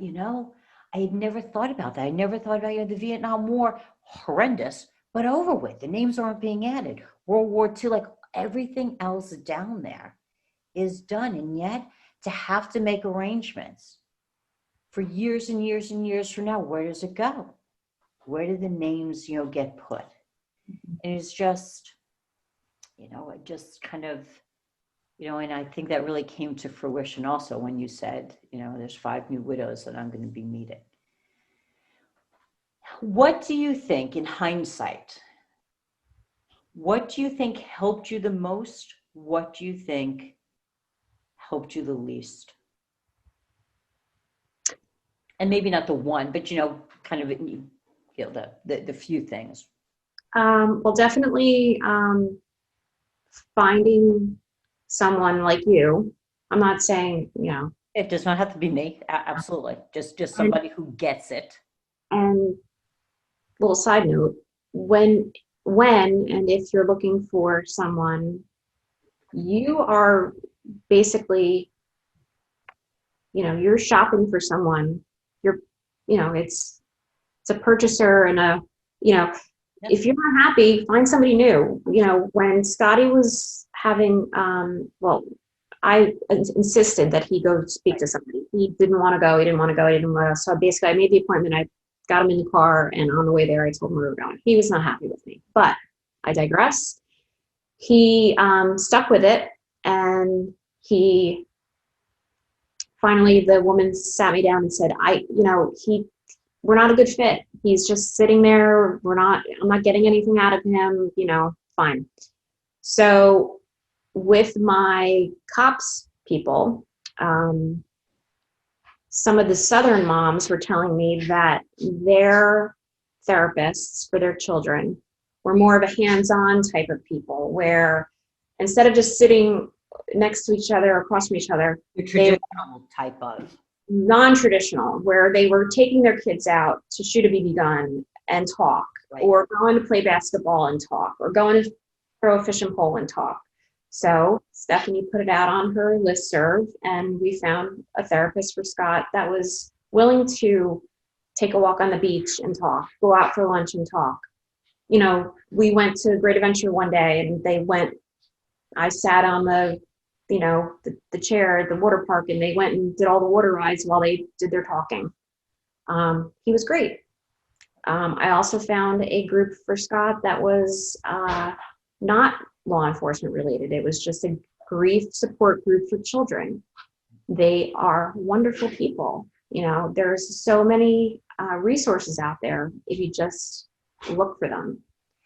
I had never thought about that. I never thought about, the Vietnam War, horrendous, but over with. The names aren't being added. World War II, like everything else down there is done. And yet to have to make arrangements for years and years and years from now, where does it go? Where do the names, get put? And it's just, it just kind of, and I think that really came to fruition also when you said, there's 5 new widows that I'm going to be meeting. What do you think in hindsight? What do you think helped you the most? What do you think helped you the least? And maybe not the one, but, kind of, the few things. Well, definitely finding someone like you. I'm not saying, It does not have to be me. Absolutely. Just somebody who gets it. And little side note, when and if you're looking for someone, you are basically, you're shopping for someone. You're, it's a purchaser and if you're not happy, find somebody new. When Scotty was having, I insisted that he go speak to somebody. He didn't want to go. He didn't want to go. So basically I made the appointment. I got him in the car, and on the way there, I told him where we were going. He was not happy with me, but I digress. He stuck with it, and he finally, the woman sat me down and said, we're not a good fit. He's just sitting there. I'm not getting anything out of him, fine. So with my COPS people, some of the Southern moms were telling me that their therapists for their children were more of a hands-on type of people, where instead of just sitting next to each other, across from each other, the traditional type of non-traditional, where they were taking their kids out to shoot a BB gun and talk, right, or going to play basketball and talk, or going to throw a fishing pole and talk. So Stephanie put it out on her listserv, and we found a therapist for Scott that was willing to take a walk on the beach and talk, go out for lunch and talk. We went to Great Adventure one day, and I sat on the chair at the water park, and they went and did all the water rides while they did their talking. He was great. I also found a group for Scott that was not law enforcement related. It was just a grief support group for children. They are wonderful people. There's so many resources out there if you just look for them.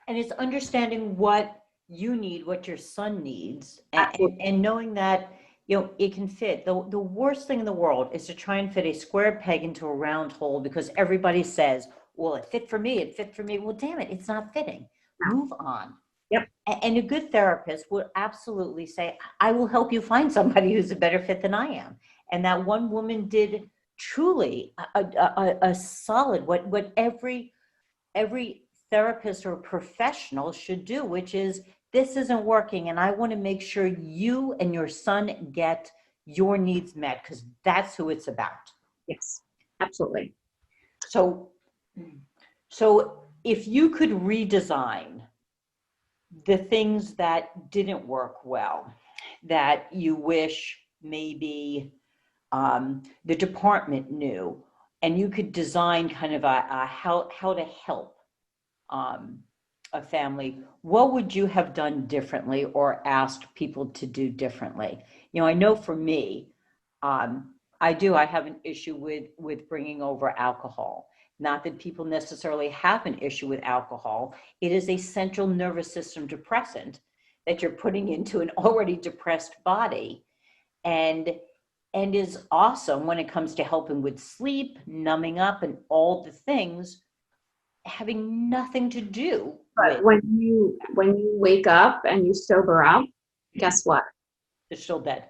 And it's understanding what you need, what your son needs, and knowing that, it can fit. The worst thing in the world is to try and fit a square peg into a round hole because everybody says, well, it fit for me, it fit for me. Well, damn it, it's not fitting. Move on. Yep. And a good therapist would absolutely say, I will help you find somebody who's a better fit than I am. And that one woman did truly a solid, what every therapist or professional should do, which is, this isn't working, and I want to make sure you and your son get your needs met, because that's who it's about. Yes, absolutely. So if you could redesign the things that didn't work well, that you wish maybe the department knew, and you could design kind of a how to help a family, what would you have done differently or asked people to do differently? I know for me, I have an issue with bringing over alcohol. Not that people necessarily have an issue with alcohol. It is a central nervous system depressant that you're putting into an already depressed body, and is awesome when it comes to helping with sleep, numbing up, and all the things, having nothing to do But with. when you wake up and you sober up, guess what? They're still dead.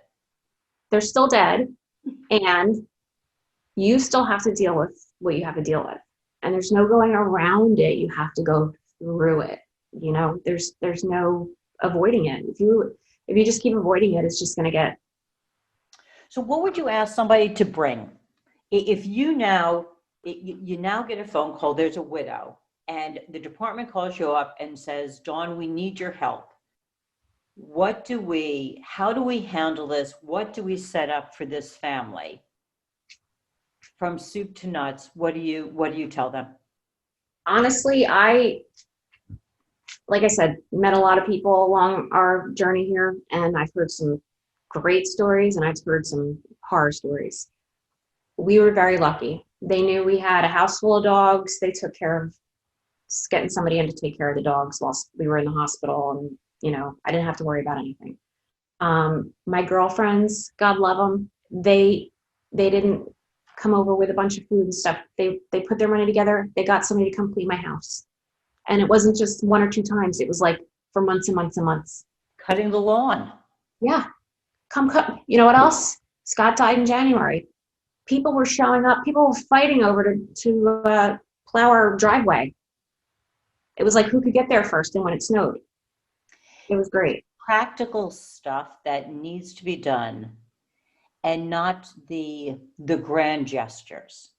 They're still dead, and you still have to deal with what you have to deal with. And there's no going around it. You have to go through it. There's no avoiding it. If you just keep avoiding it, it's just going to get. So what would you ask somebody to bring? If you now get a phone call, there's a widow, and the department calls you up and says, Dawn, we need your help. How do we handle this? What do we set up for this family? From soup to nuts, what do you tell them? Honestly, like I said, met a lot of people along our journey here, and I've heard some great stories and I've heard some horror stories. We were very lucky. They knew we had a house full of dogs. They took care of getting somebody in to take care of the dogs whilst we were in the hospital, and I didn't have to worry about anything. My girlfriends, God love them, they didn't come over with a bunch of food and stuff. They put their money together. They got somebody to come clean my house. And it wasn't just one or two times. It was like for months and months and months. Cutting the lawn. Yeah. Come cut. You know what else? Scott died in January. People were showing up. People were fighting over to plow our driveway. It was like, who could get there first, and when it snowed. It was great. Practical stuff that needs to be done, and not the grand gestures.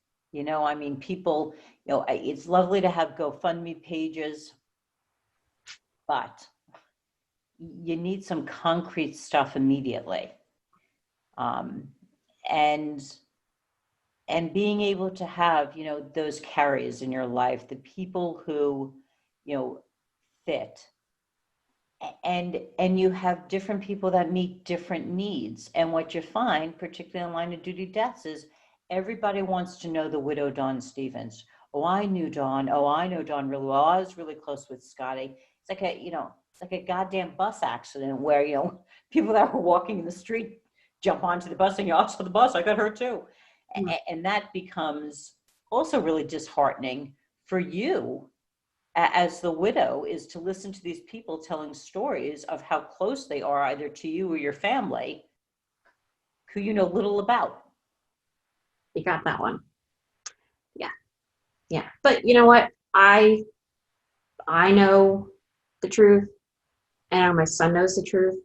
People, it's lovely to have GoFundMe pages, but you need some concrete stuff immediately. And being able to have, those carriers in your life, the people who, fit. And you have different people that meet different needs. And what you find, particularly in line of duty deaths, is everybody wants to know the widow Dawn Stevens. Oh, I knew Dawn. Oh, I know Dawn really well. I was really close with Scotty. It's like a goddamn bus accident where, people that were walking in the street jump onto the bus and I saw the bus, I got hurt too. Mm-hmm. And that becomes also really disheartening for you as the widow, is to listen to these people telling stories of how close they are either to you or your family, who you know little about. You got that one. Yeah. But you know what? I know the truth, and my son knows the truth.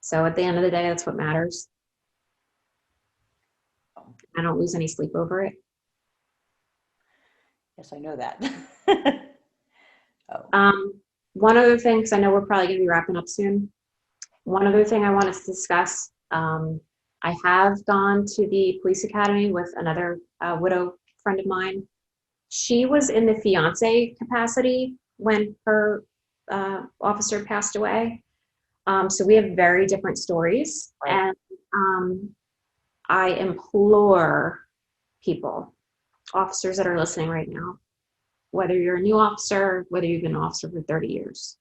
So at the end of the day, that's what matters. I don't lose any sleep over it. Yes, I know that. One other thing, because I know we're probably going to be wrapping up soon. One other thing I wanted to discuss. I have gone to the police academy with another widow friend of mine. She was in the fiance capacity when her officer passed away. So we have very different stories. Right. And I implore people, officers that are listening right now, whether you're a new officer, whether you've been an officer for 30 years,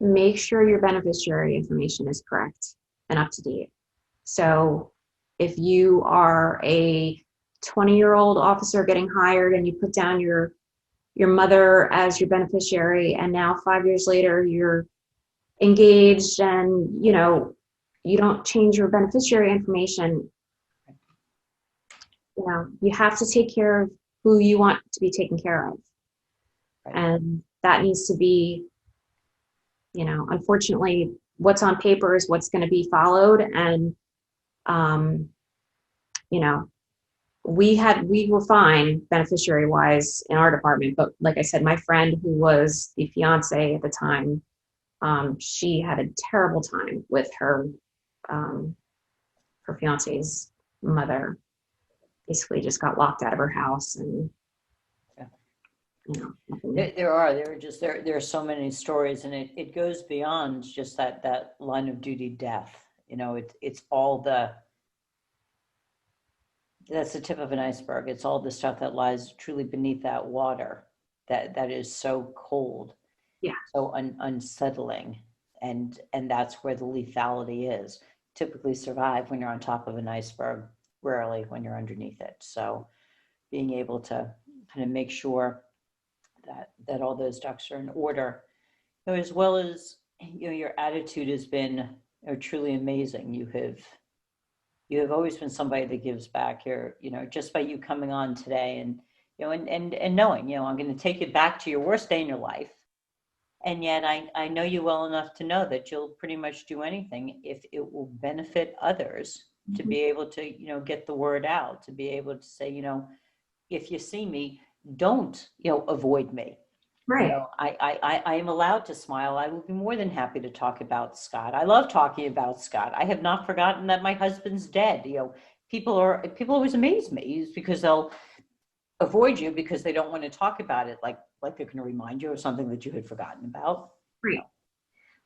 make sure your beneficiary information is correct and up to date. So if you are a 20-year-old officer getting hired and you put down your mother as your beneficiary, and now 5 years later you're engaged and you don't change your beneficiary information, You know, you have to take care of who you want to be taken care of. Right. And that needs to be, you know, unfortunately, what's on paper is what's going to be followed. And, you know, we were fine beneficiary wise in our department. But like I said, my friend who was the fiance at the time, she had a terrible time with her fiance's mother. Basically just got locked out of her house, and Yeah. you know, nothing. There are so many stories, and it goes beyond just that line of duty death. You know, it's all that's the tip of an iceberg. It's all the stuff that lies truly beneath that water that is so cold, Yeah. so unsettling, and that's where the lethality is. Typically survive when you're on top of an iceberg, rarely when you're underneath it. So being able to kind of make sure that all those ducks are in order, you know, as well as, you know, your attitude has been, you know, truly amazing. You have always been somebody that gives back. Here, you know, just by you coming on today, and you know, and knowing, you know, I'm going to take it back to your worst day in your life, and yet I know you well enough to know that you'll pretty much do anything if it will benefit others, to be able to, you know, get the word out, to be able to say, you know, if you see me, don't, you know, avoid me. You Right. know, I am allowed to smile. I will be more than happy to talk about Scott. I love talking about Scott. I have not forgotten that my husband's dead. You know, people always amaze me because they'll avoid you because they don't want to talk about it, like they're going to remind you of something that you had forgotten about. Right.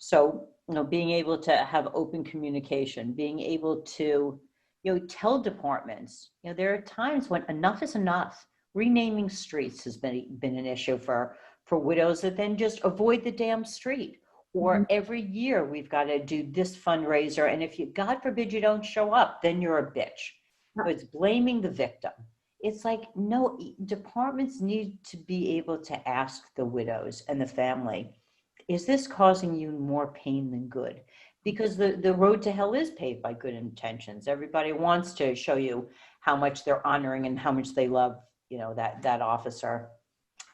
So, you know, being able to have open communication, being able to, you know, tell departments, you know, there are times when enough is enough. Renaming streets has been an issue for widows that then just avoid the damn street. Or every year we've got to do this fundraiser, and if you, God forbid, you don't show up, then you're a bitch. So it's blaming the victim. It's like, no, departments need to be able to ask the widows and the family, is this causing you more pain than good? Because the road to hell is paved by good intentions. Everybody wants to show you how much they're honoring and how much they love, you know, that officer.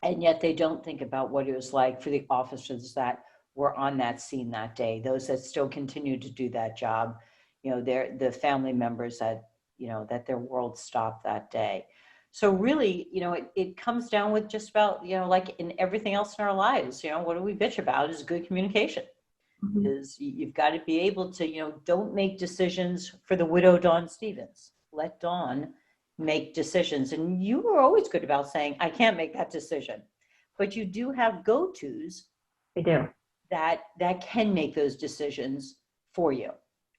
And yet they don't think about what it was like for the officers that were on that scene that day, those that still continue to do that job, you know, the family members that, you know, that their world stopped that day. So really, you know, it comes down with just about, you know, like in everything else in our lives, you know, what do we bitch about is good communication. Is you've got to be able to, you know, don't make decisions for the widow Dawn Stevens. Let Dawn make decisions. And you were always good about saying, I can't make that decision. But you do have go-tos I do. that can make those decisions for you.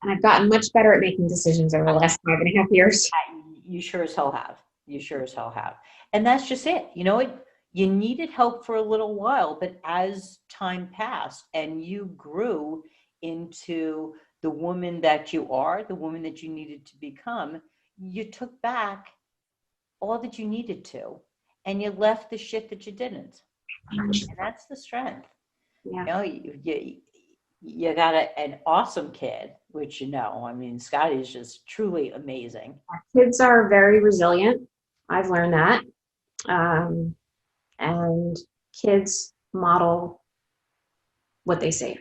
And I've gotten much better at making decisions over the last 5.5 years. You sure as hell have. You sure as hell have. And that's just it. You know, you needed help for a little while, but as time passed and you grew into the woman that you are, the woman that you needed to become, you took back all that you needed to, and you left the shit that you didn't. And that's the strength. Yeah. You know, you got an awesome kid, which, you know, I mean, Scotty's just truly amazing. Kids are very resilient. I've learned that. And kids model what they see.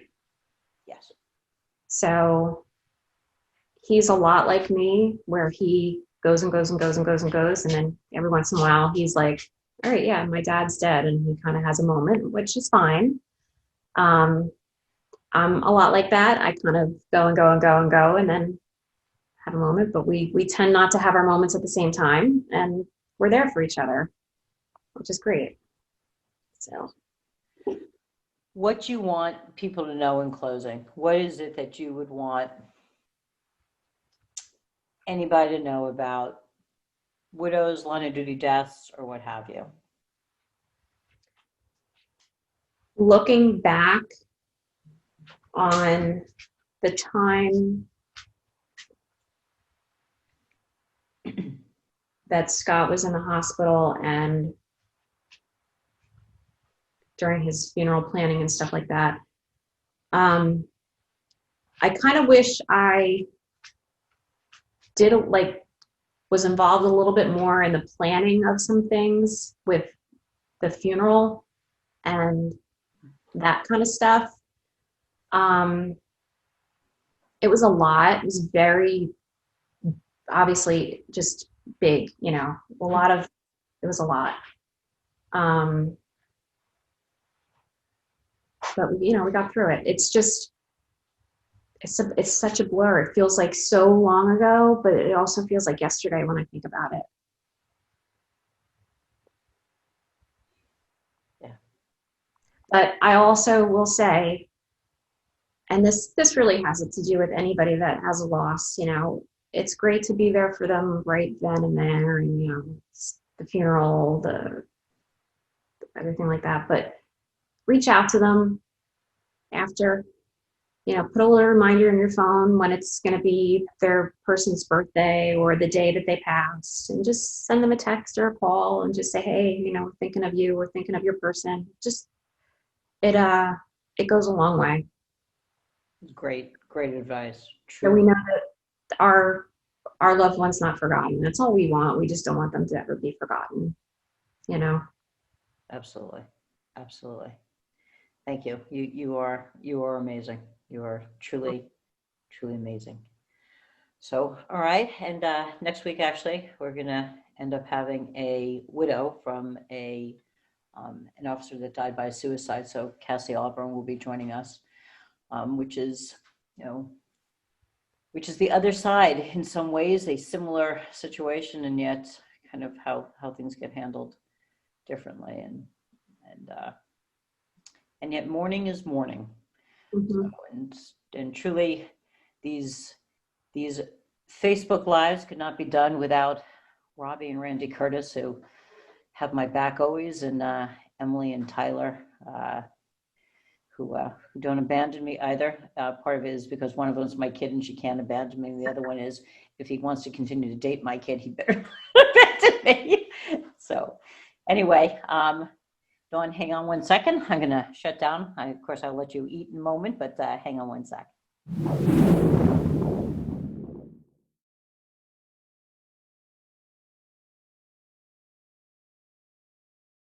Yes. So he's a lot like me, where he goes and goes and goes and goes and goes. And then every once in a while, he's like, all right, yeah, my dad's dead. And he kind of has a moment, which is fine. I'm a lot like that. I kind of go and go and go and go and then have a moment, but we tend not to have our moments at the same time, and we're there for each other, which is great. So What you want people to know in closing? What is it that you would want anybody to know about widows, line of duty deaths, or what have you? looking back on the time that Scott was in the hospital and during his funeral planning and stuff like that, I kind of wish I did was involved a little bit more in the planning of some things with the funeral and that kind of stuff. It was a lot. It was very, obviously just big, you know, it was a lot. But you know, we got through it. It's just, it's such a blur. It feels like so long ago, but it also feels like yesterday when I think about it. Yeah. But I also will say, and this really has it to do with anybody that has a loss, you know, it's great to be there for them right then and there, and you know, the funeral, the everything like that. But reach out to them after, you know, put a little reminder in your phone when it's going to be their person's birthday or the day that they passed, and just send them a text or a call and just say, hey, you know, we're thinking of you, we're thinking of your person. Just it goes a long way. Great advice. So we True. know that our loved one's not forgotten. That's all we want. We just don't want them to ever be forgotten, you know. Absolutely. Thank you. You are amazing. You are truly amazing. So, all right. And next week, actually, we're going to end up having a widow from an officer that died by suicide. So Cassie Auburn will be joining us, which is, you know, which is the other side in some ways, a similar situation, and yet kind of how things get handled differently. And yet mourning is mourning. Mm-hmm. So, and truly, these Facebook lives could not be done without Robbie and Randy Curtis, who have my back always, and Emily and Tyler, who don't abandon me either. Part of it is because one of them is my kid and she can't abandon me. The other one is if he wants to continue to date my kid, he better abandon me. So anyway, Dawn, hang on 1 second. I'm going to shut down. Of course, I'll let you eat in a moment, but hang on 1 sec.